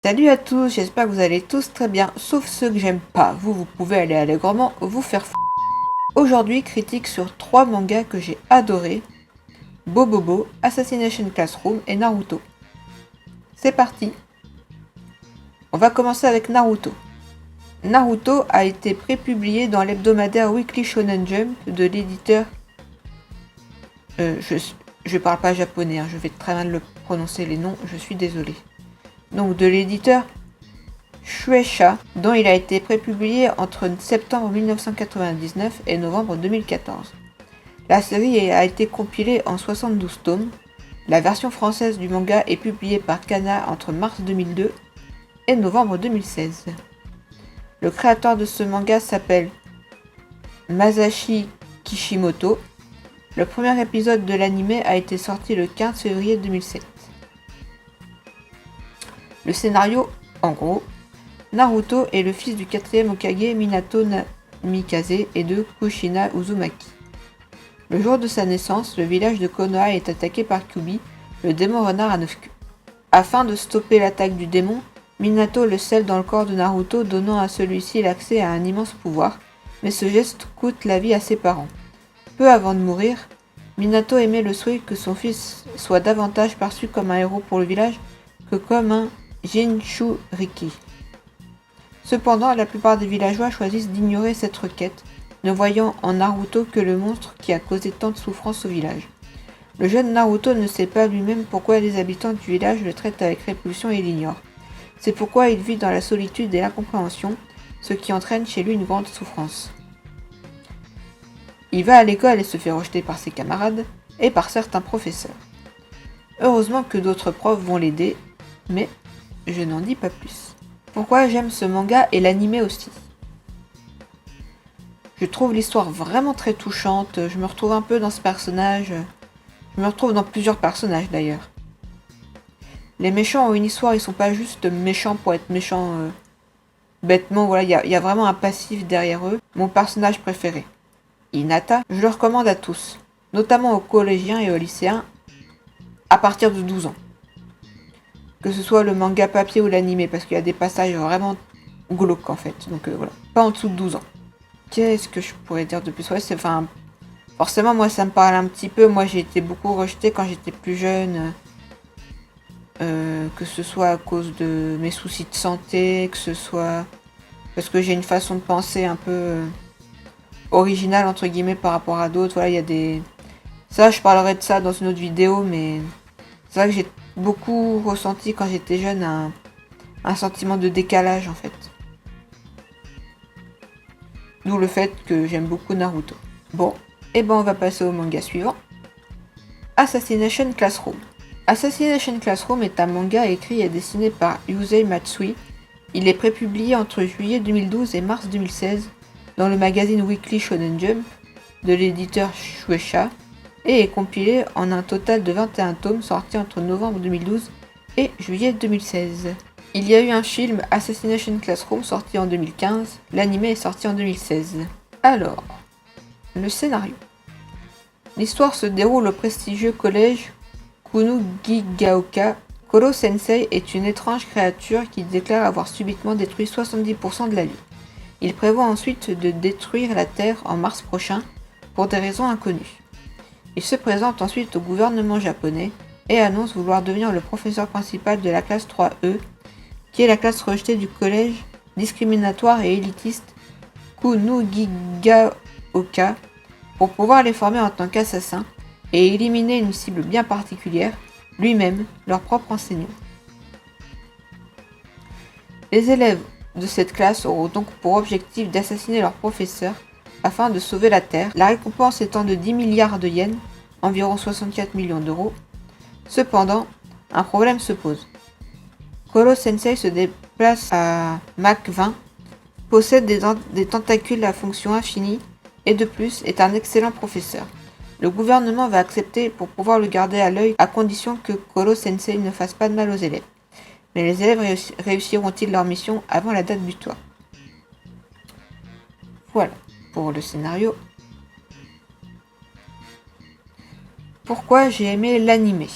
Salut à tous, j'espère que vous allez tous très bien, sauf ceux que j'aime pas. Vous pouvez aller allègrement vous faire Aujourd'hui, critique sur 3 mangas que j'ai adorés. Bobobo, Assassination Classroom et Naruto. C'est parti. On va commencer avec Naruto. Naruto a été prépublié dans l'hebdomadaire Weekly Shonen Jump de l'éditeur... je parle pas japonais, je vais très mal le prononcer les noms, je suis désolée. Donc de l'éditeur Shueisha, dont il a été prépublié entre septembre 1999 et novembre 2014. La série a été compilée en 72 tomes. La version française du manga est publiée par Kana entre mars 2002 et novembre 2016. Le créateur de ce manga s'appelle Masashi Kishimoto. Le premier épisode de l'anime a été sorti le 15 février 2007. Le scénario, en gros, Naruto est le fils du 4e Hokage Minato Namikaze et de Kushina Uzumaki. Le jour de sa naissance, le village de Konoha est attaqué par Kyuubi, le démon renard à 9 queues. Afin de stopper l'attaque du démon, Minato le scelle dans le corps de Naruto, donnant à celui-ci l'accès à un immense pouvoir, mais ce geste coûte la vie à ses parents. Peu avant de mourir, Minato émet le souhait que son fils soit davantage perçu comme un héros pour le village que comme un Jinchuriki. Cependant, la plupart des villageois choisissent d'ignorer cette requête, ne voyant en Naruto que le monstre qui a causé tant de souffrance au village. Le jeune Naruto ne sait pas lui-même pourquoi les habitants du village le traitent avec répulsion et l'ignorent. C'est pourquoi il vit dans la solitude et l'incompréhension, ce qui entraîne chez lui une grande souffrance. Il va à l'école et se fait rejeter par ses camarades et par certains professeurs. Heureusement que d'autres profs vont l'aider, mais je n'en dis pas plus. Pourquoi j'aime ce manga et l'anime aussi? Je trouve l'histoire vraiment très touchante, je me retrouve un peu dans ce personnage, je me retrouve dans plusieurs personnages d'ailleurs. Les méchants ont une histoire, ils sont pas juste méchants pour être méchants bêtement, voilà, il y a vraiment un passif derrière eux. Mon personnage préféré, Hinata, je le recommande à tous, notamment aux collégiens et aux lycéens à partir de 12 ans. Que ce soit le manga papier ou l'anime, parce qu'il y a des passages vraiment glauques en fait, donc voilà, pas en dessous de 12 ans. Qu'est-ce que je pourrais dire de plus? Ouais, forcément, moi, ça me parle un petit peu. Moi, j'ai été beaucoup rejetée quand j'étais plus jeune. Que ce soit à cause de mes soucis de santé, que ce soit parce que j'ai une façon de penser un peu originale, entre guillemets, par rapport à d'autres. Voilà, il y a des... Ça, je parlerai de ça dans une autre vidéo, mais c'est vrai que j'ai beaucoup ressenti quand j'étais jeune un sentiment de décalage, en fait. D'où le fait que j'aime beaucoup Naruto. Bon, et ben on va passer au manga suivant. Assassination Classroom. Assassination Classroom est un manga écrit et dessiné par Yusei Matsui. Il est prépublié entre juillet 2012 et mars 2016 dans le magazine Weekly Shonen Jump de l'éditeur Shueisha et est compilé en un total de 21 tomes sortis entre novembre 2012 et juillet 2016. Il y a eu un film Assassination Classroom sorti en 2015, l'anime est sorti en 2016. Alors, le scénario. L'histoire se déroule au prestigieux collège Kunugigaoka. Koro Sensei est une étrange créature qui déclare avoir subitement détruit 70% de la Lune. Il prévoit ensuite de détruire la Terre en mars prochain pour des raisons inconnues. Il se présente ensuite au gouvernement japonais et annonce vouloir devenir le professeur principal de la classe 3E, qui est la classe rejetée du collège discriminatoire et élitiste Kunugigaoka, pour pouvoir les former en tant qu'assassins et éliminer une cible bien particulière, lui-même, leur propre enseignant. Les élèves de cette classe auront donc pour objectif d'assassiner leur professeur afin de sauver la Terre, la récompense étant de 10 milliards de yens, environ 64 millions d'euros. Cependant, un problème se pose. Koro Sensei se déplace à Mach 20, possède des tentacules à fonction infinie et de plus est un excellent professeur. Le gouvernement va accepter pour pouvoir le garder à l'œil à condition que Koro Sensei ne fasse pas de mal aux élèves. Mais les élèves réussiront-ils leur mission avant la date butoir? Voilà pour le scénario. Pourquoi j'ai aimé l'anime?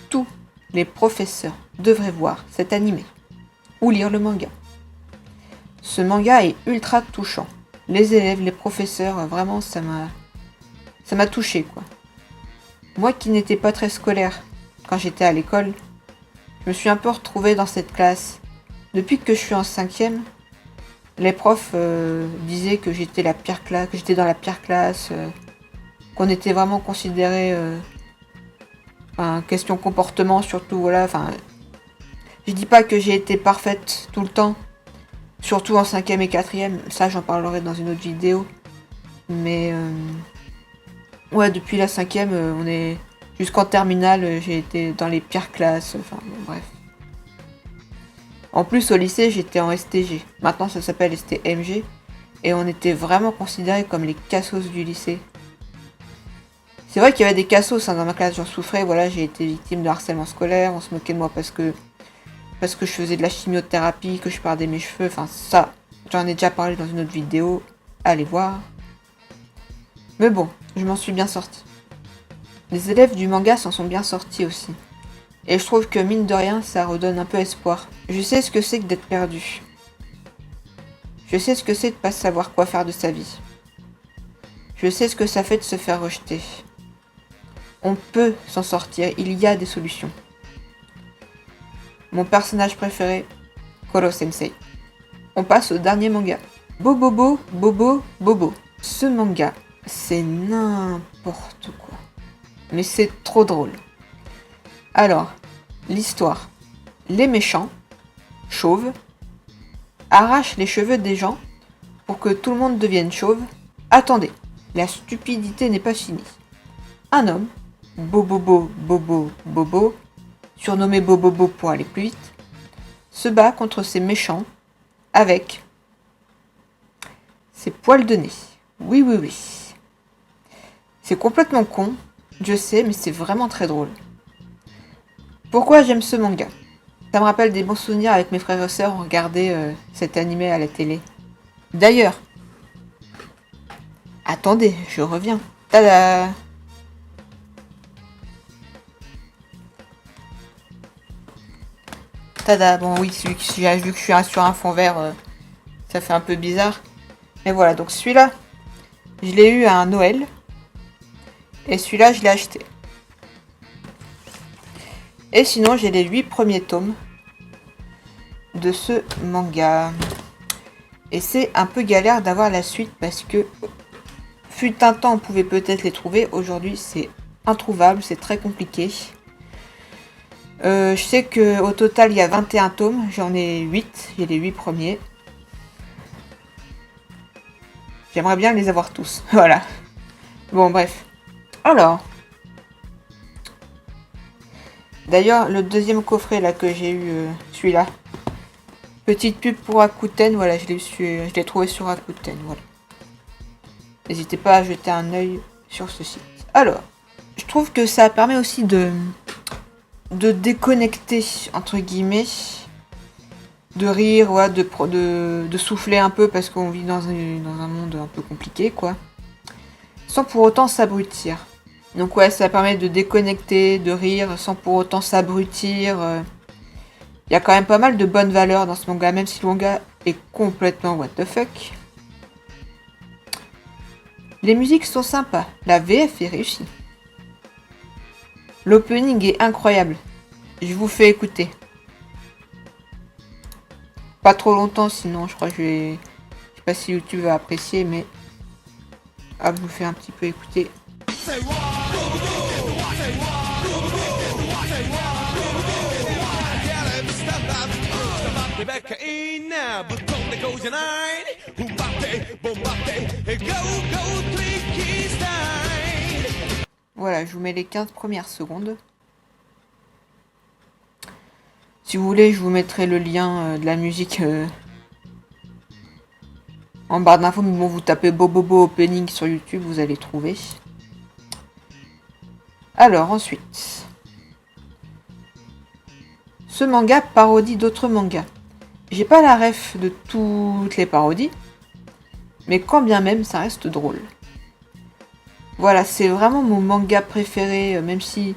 Tout les professeurs devraient voir cet animé ou lire le manga. Ce manga est ultra touchant. Les élèves, les professeurs, vraiment ça m'a touché quoi. Moi qui n'étais pas très scolaire quand j'étais à l'école, je me suis un peu retrouvée dans cette classe. Depuis que je suis en 5e, les profs disaient que j'étais la pire classe, que j'étais dans la pire classe, qu'on était vraiment considéré question comportement surtout, voilà, je dis pas que j'ai été parfaite tout le temps, surtout en 5e et 4e, ça j'en parlerai dans une autre vidéo, mais ouais, depuis la 5e, on est jusqu'en terminale, j'ai été dans les pires classes, bon, bref. En plus au lycée j'étais en STG, maintenant ça s'appelle STMG, et on était vraiment considérés comme les cassos du lycée. C'est vrai qu'il y avait des cassos dans ma classe, j'en souffrais, voilà, j'ai été victime de harcèlement scolaire, on se moquait de moi parce que je faisais de la chimiothérapie, que je perdais mes cheveux, ça, j'en ai déjà parlé dans une autre vidéo, allez voir. Mais bon, je m'en suis bien sortie. Les élèves du manga s'en sont bien sortis aussi. Et je trouve que mine de rien, ça redonne un peu espoir. Je sais ce que c'est que d'être perdu. Je sais ce que c'est de pas savoir quoi faire de sa vie. Je sais ce que ça fait de se faire rejeter. On peut s'en sortir, il y a des solutions. Mon personnage préféré, Koro Sensei. On passe au dernier manga. Bobobo, Bobo, Bobo. Ce manga, c'est n'importe quoi. Mais c'est trop drôle. Alors, l'histoire. Les méchants, chauves, arrachent les cheveux des gens pour que tout le monde devienne chauve. Attendez, la stupidité n'est pas finie. Un homme, Bobobo, Bobo, Bobo, surnommé Bobobo pour aller plus vite, se bat contre ces méchants avec ses poils de nez. Oui, oui, oui. C'est complètement con, je sais, mais c'est vraiment très drôle. Pourquoi j'aime ce manga? Ça me rappelle des bons souvenirs avec mes frères et sœurs, on regardait cet animé à la télé. D'ailleurs, attendez, je reviens. Tada! Tada, bon oui, vu que je suis sur un fond vert, ça fait un peu bizarre. Mais voilà, donc celui-là, je l'ai eu à un Noël. Et celui-là, je l'ai acheté. Et sinon, j'ai les 8 premiers tomes de ce manga. Et c'est un peu galère d'avoir la suite parce que fut un temps, on pouvait peut-être les trouver. Aujourd'hui, c'est introuvable, c'est très compliqué. Je sais qu'au total, il y a 21 tomes. J'en ai 8. J'ai les 8 premiers. J'aimerais bien les avoir tous. Voilà. Bon, bref. Alors. D'ailleurs, le deuxième coffret là que j'ai eu, celui-là. Petite pub pour Rakuten. Voilà, je l'ai trouvé sur Rakuten. Voilà. N'hésitez pas à jeter un œil sur ce site. Alors, je trouve que ça permet aussi de déconnecter, entre guillemets, de rire, ouais, de souffler un peu parce qu'on vit dans un monde un peu compliqué, quoi, sans pour autant s'abrutir. Donc ouais, ça permet de déconnecter, de rire, sans pour autant s'abrutir. Il y a quand même pas mal de bonnes valeurs dans ce manga, même si le manga est complètement what the fuck. Les musiques sont sympas, la VF est réussie. L'opening est incroyable. Je vous fais écouter. Pas trop longtemps, sinon je crois que je sais pas si YouTube va apprécier, mais je vous fais un petit peu écouter. Voilà, je vous mets les 15 premières secondes. Si vous voulez, je vous mettrai le lien de la musique en barre d'infos. Mais bon, vous tapez Bobobo Opening sur YouTube, vous allez trouver. Alors, ensuite. Ce manga parodie d'autres mangas. J'ai pas la ref de toutes les parodies, mais quand bien même, ça reste drôle. Voilà, c'est vraiment mon manga préféré, même si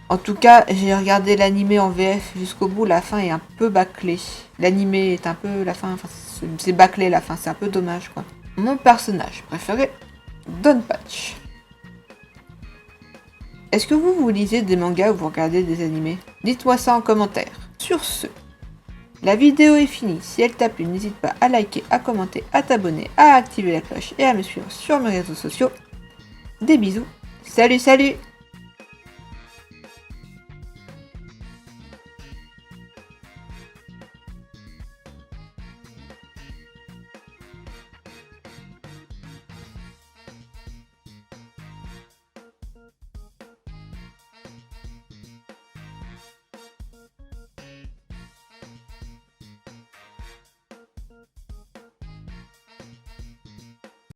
En tout cas, j'ai regardé l'animé en VF jusqu'au bout, la fin est un peu bâclée. L'animé est un peu... la fin, enfin, c'est bâclé la fin, c'est un peu dommage quoi. Mon personnage préféré, Donpatch. Est-ce que vous lisez des mangas ou vous regardez des animés? Dites-moi ça en commentaire. Sur ce, la vidéo est finie. Si elle t'a plu, n'hésite pas à liker, à commenter, à t'abonner, à activer la cloche et à me suivre sur mes réseaux sociaux. Des bisous. Salut, salut!